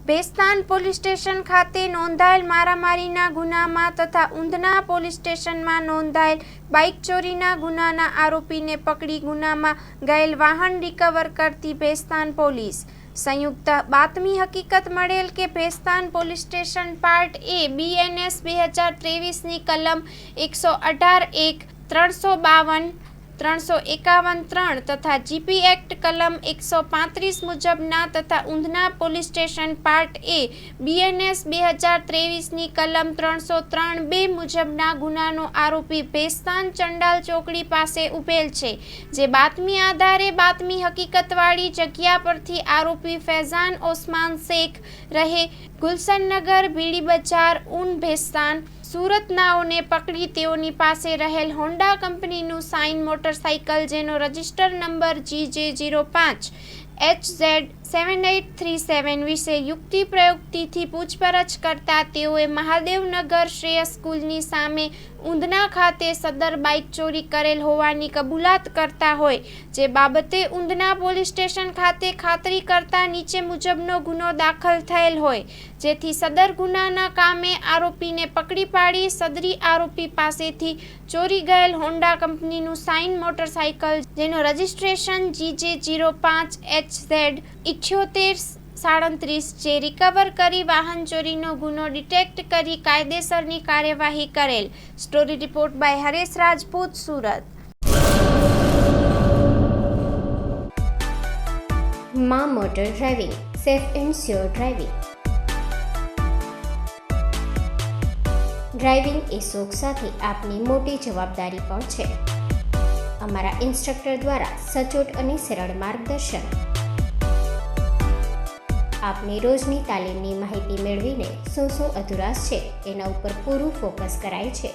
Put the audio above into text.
Bhestan police station ખાતે નોંધાયેલ મારામારીના ગુનામાં તથા ઉંધના પોલીસ સ્ટેશનમાં નોંધાયેલ બાઇક ચોરીના ગુનાના આરોપીને પકડી ગુનામાં ગયેલ વાહન રિકવર કરતી ભેસ્તાન પોલીસ. સંયુક્ત બાતમી હકીકત મળેલ કે ભેસ્તાન પોલીસ સ્ટેશન પાર્ટ એ BNS 2023ની કલમ 118(1), 352, 351(3) તથા GP એક્ટ કલમ 135 મુજબના તથા ઉંધના પોલીસ સ્ટેશન પાર્ટ એ BNS 2023ની કલમ 303(2) મુજબના ગુનાનો આરોપી ભેસ્તાન ચંડાલ ચોકડી પાસે ઉભેલ છે. જે બાતમી આધારે બાતમી હકીકતવાળી જગ્યા પરથી આરોપી ફૈઝાન ઓસમાન શેખ રહે ગુલશનનગર, બીડી બજાર, ઉન, ભેસ્તાન, સુરત નાઓને પકડી તેઓની પાસે રહેલ હોન્ડા કંપનીનું સાઇન મોટરસાઇકલ જેનો રજિસ્ટર નંબર GJ05HZ7837 વિશે યુક્તિ પ્રયુક્તિથી પૂછપરછ કરતા તેઓએ મહાદેવનગર શ્રેયસ સ્કૂલની સામે ઉંધના ખાતે સદર બાઇક ચોરી કરેલ હોવાની કબૂલાત કરતા હોય. જે બાબતે ઉંધના પોલીસ સ્ટેશન ખાતે ખાતરી કરતા નીચે મુજબનો ગુનો દાખલ થયેલ હોય, જેથી સદર ગુનાના કામે આરોપીને પકડી પાડી સદરી આરોપી પાસેથી ચોરી ગયેલ હોન્ડા કંપનીનું સાઇન મોટરસાઇકલ જેનો રજિસ્ટ્રેશન GJ05HZ7837 જે રિકવર કરી વાહન ચોરીનો ગુનો ડિટેક્ટ કરી કાયદેસરની કાર્યવાહી કરેલ. Story report by Haresh Rajput, Surat. માં motor driving, safe and sure driving. Driving એ શોખ સાથે આપની મોટી જવાબદારી પણ છે. અમારા ઇન્સ્ટ્રક્ટર દ્વારા સચોટ અને સરળ માર્ગદર્શન. આપની રોજની તાલીમની માહિતી મેળવીને શું અધુરાશ છે એના ઉપર પૂરું ફોકસ કરાય છે.